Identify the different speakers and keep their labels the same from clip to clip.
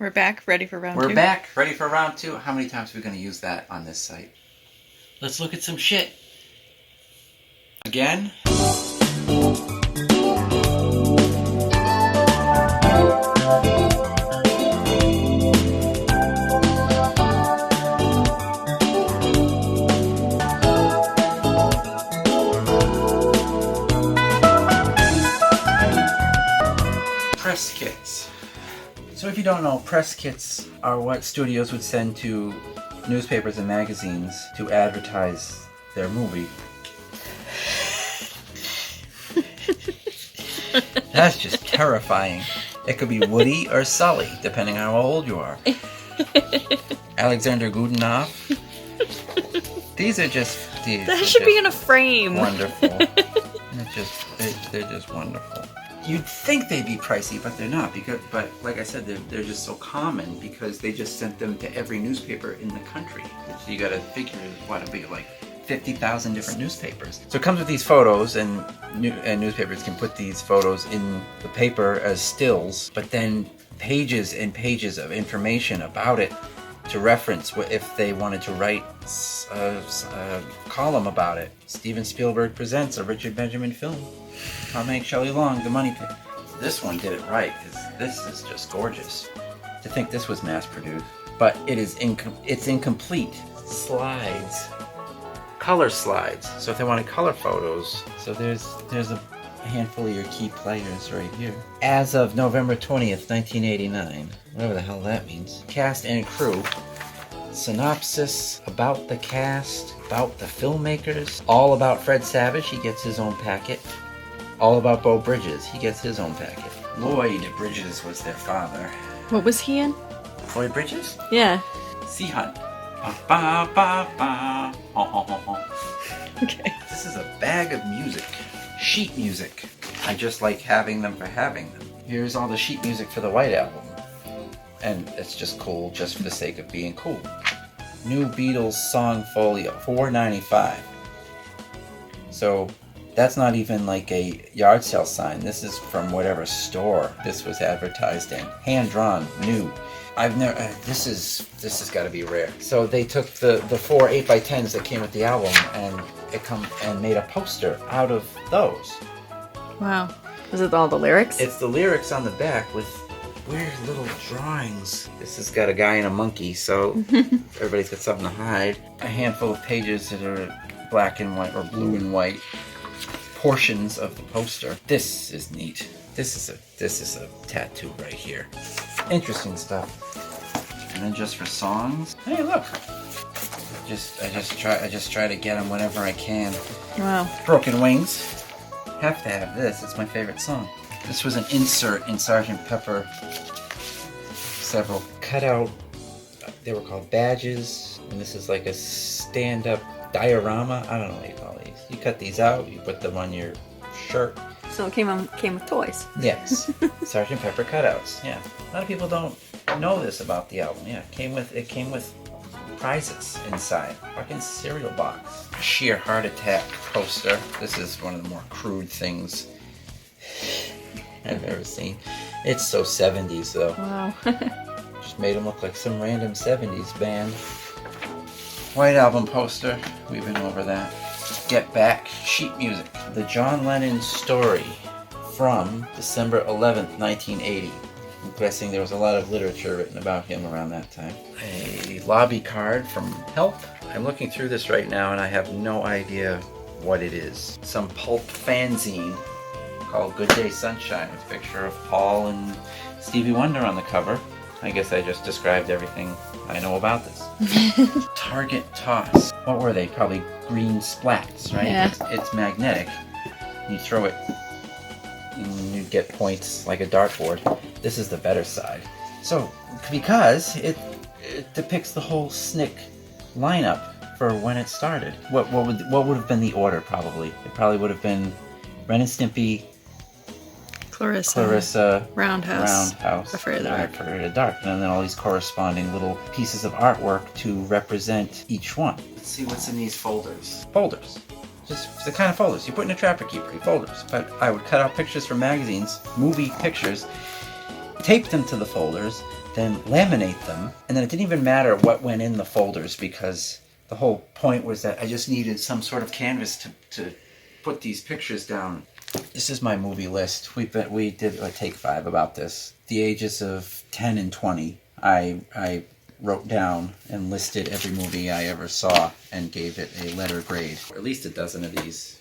Speaker 1: We're back, ready for round two.
Speaker 2: We're back, ready for round two. How many times are we going to use that on this site? Let's look at some shit. Again? Press kits. So if you don't know, press kits are what studios would send to newspapers and magazines to advertise their movie. That's just terrifying. It could be Woody or Sully, depending on how old you are. Alexander Godunov. These are just...
Speaker 1: That should be in a frame.
Speaker 2: Wonderful. They're just wonderful. You'd think they'd be pricey, but they're not. But like I said, they're just so common because they just sent them to every newspaper in the country. So you got to figure what it'd be like 50,000 different newspapers. So it comes with these photos, and newspapers can put these photos in the paper as stills, but then pages and pages of information about it to reference if they wanted to write a column about it. Steven Spielberg presents a Richard Benjamin film. Tom Hanks, Shelley Long, The Money Pit. This one did it right, because this is just gorgeous. To think this was mass-produced. But it is it's incomplete. Slides. Color slides. So if they wanted color photos, so there's a handful of your key players right here. As of November 20th, 1989, whatever the hell that means. Cast and crew. Synopsis about the cast, about the filmmakers, all about Fred Savage, he gets his own packet. All about Beau Bridges, he gets his own packet. Lloyd Bridges was their father.
Speaker 1: What was he in?
Speaker 2: Lloyd Bridges?
Speaker 1: Yeah.
Speaker 2: Sea Hunt. Ba, ba, ba, ba. Oh, oh, oh, oh.
Speaker 1: Okay.
Speaker 2: This is a bag of music. Sheet music. I just like having them for having them. Here's all the sheet music for the White Album. And it's just cool just for the sake of being cool. New Beatles song folio, $4.95. So that's not even like a yard sale sign. This is from whatever store this was advertised in. Hand drawn, new. I've never. This has got to be rare. So they took the 4 8x10s that came with the album and made a poster out of those.
Speaker 1: Wow. Was it all the lyrics?
Speaker 2: It's the lyrics on the back with weird little drawings. This has got a guy and a monkey, so everybody's got something to hide. A handful of pages that are black and white or blue and white. Portions of the poster. This is neat. This is a tattoo right here. Interesting stuff. And then just for songs. Hey, look. I just try to get them whenever I can.
Speaker 1: Wow.
Speaker 2: Broken Wings. Have to have this. It's my favorite song. This was an insert in Sgt. Pepper. Several cutout. They were called badges. And this is like a stand-up diorama. I don't know what you call these. You cut these out. You put them on your shirt.
Speaker 1: So it came with toys.
Speaker 2: Yes. Sgt. Pepper cutouts. Yeah. A lot of people don't know this about the album. Yeah. It came with prizes inside. Fucking cereal box. Sheer Heart Attack poster. This is one of the more crude things I've ever seen. It's so 70s though.
Speaker 1: Wow.
Speaker 2: Just made them look like some random 70s band. White Album poster. We've been over that. Get Back sheet music. The John Lennon Story from December 11th, 1980. I'm guessing there was a lot of literature written about him around that time. A lobby card from Help. I'm looking through this right now and I have no idea what it is. Some pulp fanzine called Good Day Sunshine with a picture of Paul and Stevie Wonder on the cover. I guess I just described everything I know about this. Target Toss. What were they? Probably green splats, right?
Speaker 1: Yeah.
Speaker 2: It's magnetic. You throw it and you get points like a dartboard. This is the better side. So, because it depicts the whole SNCC lineup for when it started. What would have been the order probably? It probably would have been Ren and Stimpy, Clarissa,
Speaker 1: Roundhouse, Afraid of
Speaker 2: the Dark, and then all these corresponding little pieces of artwork to represent each one. Let's see what's in these folders. Folders. Just the kind of folders you put in a Trapper Keeper, folders. But I would cut out pictures from magazines, movie pictures, tape them to the folders, then laminate them, and then it didn't even matter what went in the folders because the whole point was that I just needed some sort of canvas to put these pictures down. This is my movie list. We did a take 5 about this. The ages of 10 and 20, I wrote down and listed every movie I ever saw and gave it a letter grade. Or at least a dozen of these.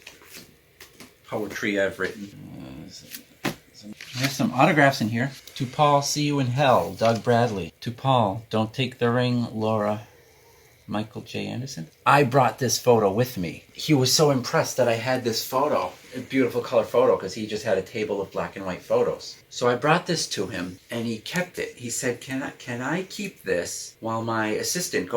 Speaker 2: Poetry I've written. There's some autographs in here. To Paul, see you in hell, Doug Bradley. To Paul, don't take the ring, Laura. Michael J. Anderson. I brought this photo with me. He was so impressed that I had this photo, a beautiful color photo, because he just had a table of black and white photos. So I brought this to him, and he kept it. He said, can I keep this while my assistant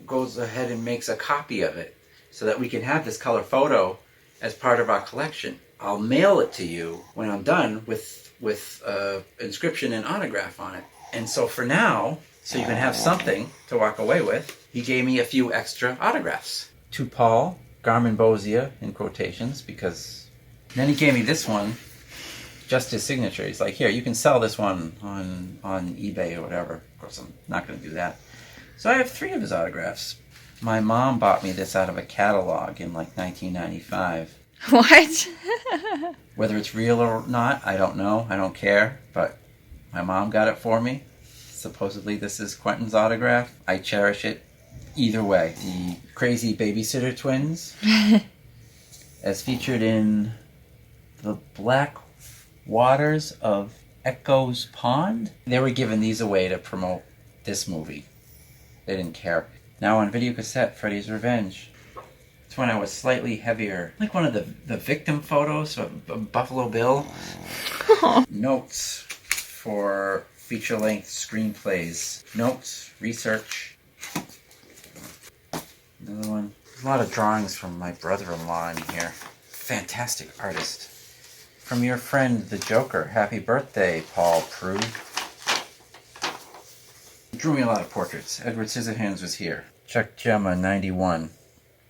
Speaker 2: goes ahead and makes a copy of it so that we can have this color photo as part of our collection? I'll mail it to you when I'm done with inscription and autograph on it. And so for now, so you can have something to walk away with, he gave me a few extra autographs. To Paul, Garmin-Bozia, in quotations, because... Then he gave me this one, just his signature. He's like, here, you can sell this one on eBay or whatever. Of course, I'm not going to do that. So I have 3 of his autographs. My mom bought me this out of a catalog in like 1995.
Speaker 1: What?
Speaker 2: Whether it's real or not, I don't know. I don't care. But my mom got it for me. Supposedly this is Quentin's autograph. I cherish it either way. The Crazy Babysitter Twins, as featured in The Black Waters of Echo's Pond. They were giving these away to promote this movie. They didn't care. Now on video cassette, Freddy's Revenge. It's when I was slightly heavier. Like one of the victim photos of Buffalo Bill. Notes for feature-length screenplays. Notes, research. Another one. There's a lot of drawings from my brother-in-law in here. Fantastic artist. From your friend, the Joker. Happy birthday, Paul Prue. He drew me a lot of portraits. Edward Scissorhands was here. Chuck Gemma, 91.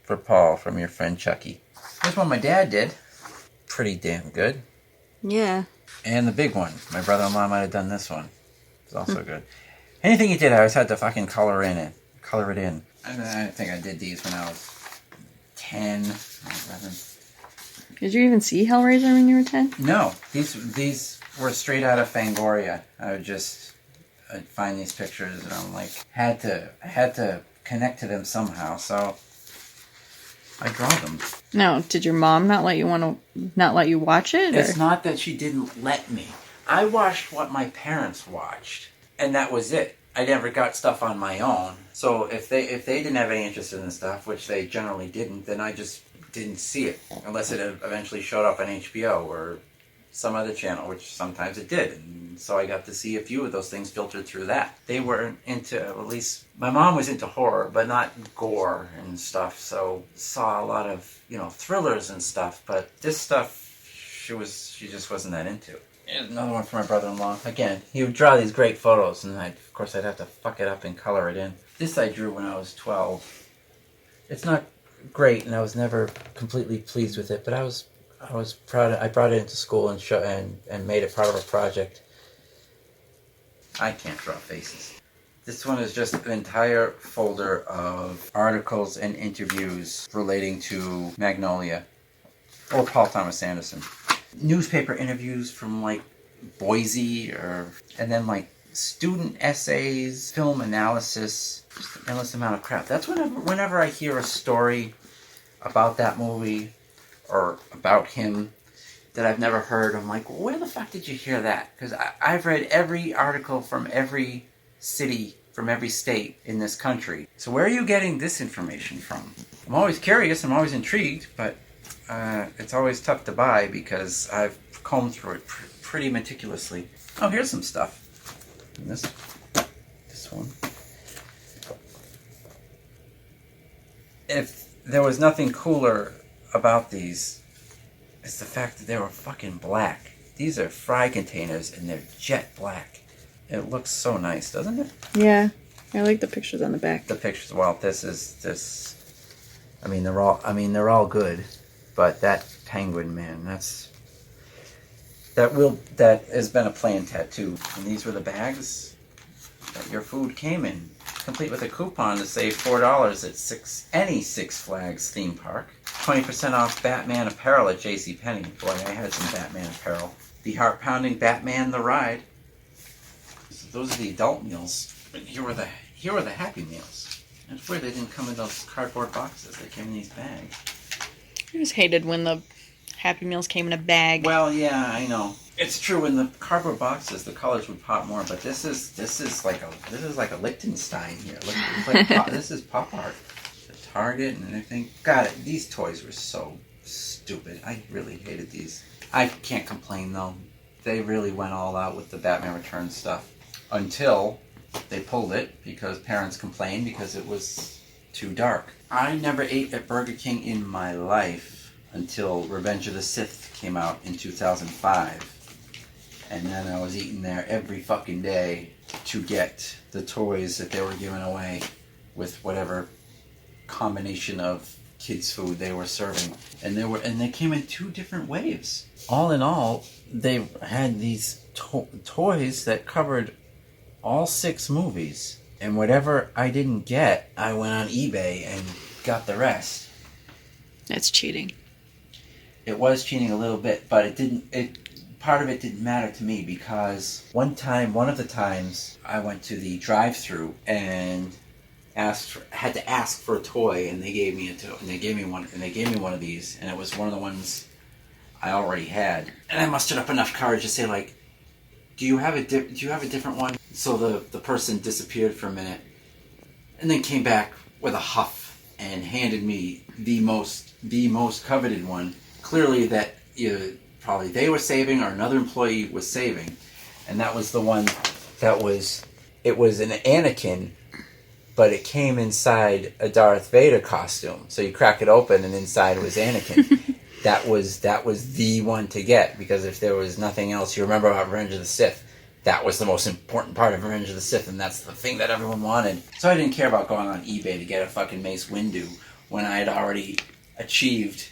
Speaker 2: For Paul, from your friend Chucky. Here's one my dad did. Pretty damn good.
Speaker 1: Yeah.
Speaker 2: And the big one. My brother-in-law might have done this one. It's also good. Anything he did, I always had to fucking color it in. I think I did these when I was 10, 11.
Speaker 1: Did you even see Hellraiser when you were 10?
Speaker 2: No, these were straight out of Fangoria. I'd find these pictures and I'm like, had to connect to them somehow, so I draw them.
Speaker 1: No, did your mom not let you watch it? Or?
Speaker 2: It's not that she didn't let me. I watched what my parents watched, and that was it. I never got stuff on my own. So if they didn't have any interest in this stuff, which they generally didn't, then I just didn't see it unless it eventually showed up on HBO or some other channel, which sometimes it did. And so I got to see a few of those things filtered through that. They weren't into, at least my mom was into horror, but not gore and stuff. So saw a lot of, thrillers and stuff. But this stuff, she just wasn't that into. Here's another one for my brother-in-law. Again, he would draw these great photos, and of course I'd have to fuck it up and color it in. This I drew when I was 12. It's not great, and I was never completely pleased with it, but I was proud. I brought it into school and made it part of a project. I can't draw faces. This one is just an entire folder of articles and interviews relating to Magnolia or Paul Thomas Anderson. Newspaper interviews from like Boise and then like student essays, film analysis, just an endless amount of crap. That's whenever I hear a story about that movie or about him that I've never heard, I'm like, where the fuck did you hear that? Because I've read every article from every city, from every state in this country. So where are you getting this information from? I'm always curious, I'm always intrigued, but it's always tough to buy because I've combed through it pretty meticulously. Oh, here's some stuff. And this one. If there was nothing cooler about these, it's the fact that they were fucking black. These are fry containers and they're jet black. It looks so nice, doesn't it?
Speaker 1: Yeah, I like the pictures on the back. The
Speaker 2: pictures, well, this. I mean, they're all good. But that penguin, man, that has been a planned tattoo. And these were the bags. that your food came in, complete with a coupon to save $4 at any Six Flags theme park. 20% off Batman apparel at JCPenney. Boy, I had some Batman apparel. The heart-pounding Batman the Ride. So those are the adult meals. But here were the Happy Meals. It's weird they didn't come in those cardboard boxes. They came in these bags.
Speaker 1: I just hated when the Happy Meals came in a bag.
Speaker 2: Well, yeah, I know. It's true. In the cardboard boxes, the colors would pop more. But this is like a Liechtenstein here. Look, it's like this is pop art. The Target and everything. God, these toys were so stupid. I really hated these. I can't complain though. They really went all out with the Batman Returns stuff until they pulled it because parents complained because it was too dark. I never ate at Burger King in my life until Revenge of the Sith came out in 2005. And then I was eating there every fucking day to get the toys that they were giving away with whatever combination of kids' food they were serving. And they came in 2 different waves. All in all, they had these toys that covered all 6 movies. And whatever I didn't get, I went on eBay and got the rest.
Speaker 1: That's cheating.
Speaker 2: It was cheating a little bit, but part of it didn't matter to me because one of the times I went to the drive-thru and had to ask for a toy, and they gave me one of these, and it was one of the ones I already had. And I mustered up enough courage to say, like, do you have a different one? So the person disappeared for a minute and then came back with a huff and handed me the most coveted one. Clearly that probably they were saving or another employee was saving. And that was the one it was an Anakin, but it came inside a Darth Vader costume. So you crack it open and inside was Anakin. That was the one to get, because if there was nothing else, you remember about Revenge of the Sith, that was the most important part of Revenge of the Sith, and that's the thing that everyone wanted. So I didn't care about going on eBay to get a fucking Mace Windu when I had already achieved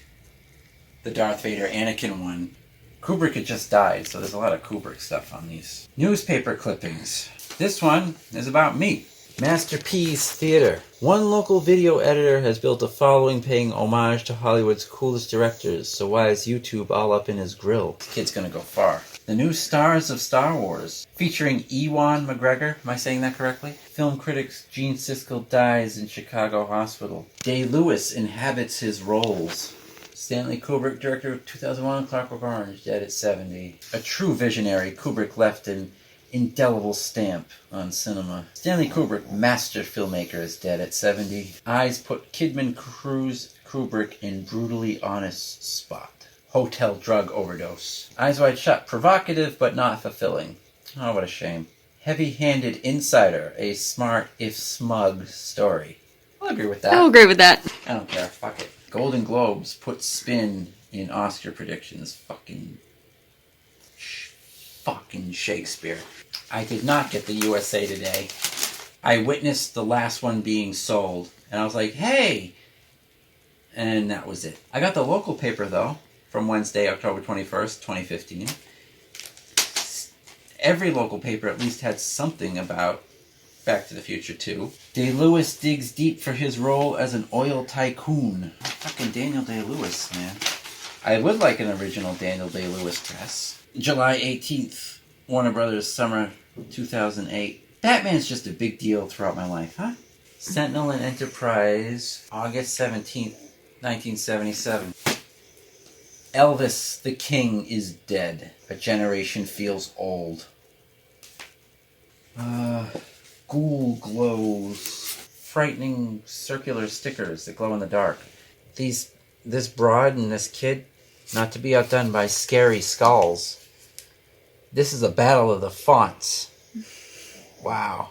Speaker 2: the Darth Vader Anakin one. Kubrick had just died, so there's a lot of Kubrick stuff on these. Newspaper clippings. This one is about me. Master P's Theater. One local video editor has built a following paying homage to Hollywood's coolest directors, so why is YouTube all up in his grill? This kid's gonna go far. The new stars of Star Wars, featuring Ewan McGregor. Am I saying that correctly? Film critics Gene Siskel dies in Chicago hospital. Day-Lewis inhabits his roles. Stanley Kubrick, director of 2001, Clockwork Orange, dead at 70. A true visionary, Kubrick left an indelible stamp on cinema. Stanley Kubrick, master filmmaker, is dead at 70. Eyes put Kidman Kubrick in brutally honest spot. Hotel drug overdose. Eyes Wide Shut, provocative but not fulfilling. Oh, what a shame. Heavy-handed insider, a smart if smug story. I'll agree with that.
Speaker 1: I'll agree with that.
Speaker 2: I don't care. Fuck it. Golden Globes put spin in Oscar predictions. Fucking Shakespeare. I did not get the USA Today. I witnessed the last one being sold, and I was like, hey! And that was it. I got the local paper, though, from Wednesday, October 21st, 2015. Every local paper at least had something about Back to the Future 2. Day-Lewis digs deep for his role as an oil tycoon. Fucking Daniel Day-Lewis, man. I would like an original Daniel Day-Lewis press. July 18th, Warner Brothers, summer 2008. Batman's just a big deal throughout my life, huh? Sentinel and Enterprise, August 17th, 1977. Elvis the King is dead. A generation feels old. Ghoul glows. Frightening circular stickers that glow in the dark. This broad and this kid, not to be outdone by scary skulls. This is a battle of the fonts. Wow.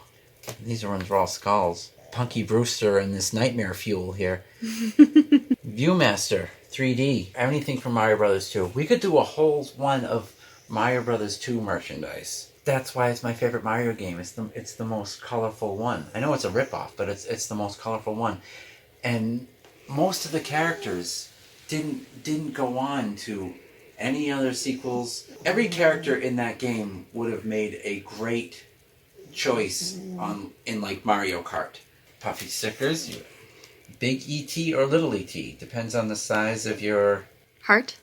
Speaker 2: These ones are all skulls. Punky Brewster and this Nightmare Fuel here. Viewmaster 3D. Anything from Mario Brothers 2. We could do a whole one of Mario Brothers 2 merchandise. That's why it's my favorite Mario game. It's the most colorful one. I know it's a ripoff, but it's the most colorful one. And most of the characters didn't go on to any other sequels. Every character in that game would have made a great choice in like Mario Kart. Puffy stickers, big ET or little ET, depends on the size of your
Speaker 1: Heart?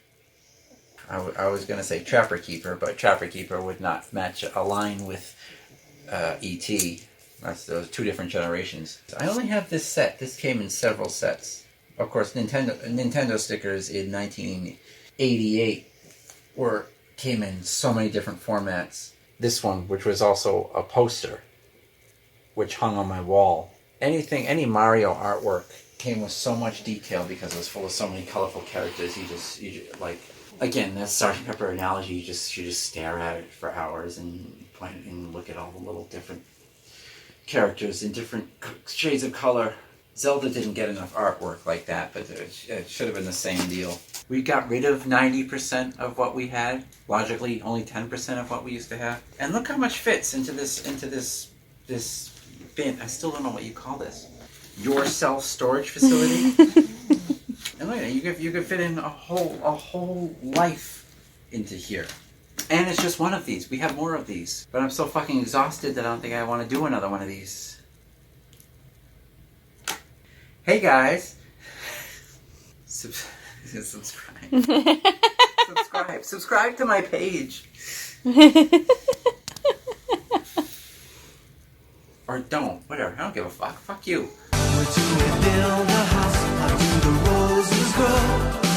Speaker 2: I was going to say Trapper Keeper, but Trapper Keeper would not align with ET. That's those two different generations. I only have this set. This came in several sets. Of course, Nintendo stickers in 1988 came in so many different formats. This one, which was also a poster, which hung on my wall. Any Mario artwork came with so much detail because it was full of so many colorful characters. You just like, again, that Sgt. Pepper analogy. You just stare at it for hours and point and look at all the little different characters in different shades of color. Zelda didn't get enough artwork like that, but it should have been the same deal. We got rid of 90% of what we had. Logically, only 10% of what we used to have. And look how much fits into this bin. I still don't know what you call this. Your self-storage facility. And look at it. You could fit in a whole life into here. And it's just one of these. We have more of these. But I'm so fucking exhausted that I don't think I want to do another one of these. Hey guys. Subscribe. Subscribe to my page. Or don't. Whatever. I don't give a fuck. Fuck you. Where do we build a house? How do the roses grow?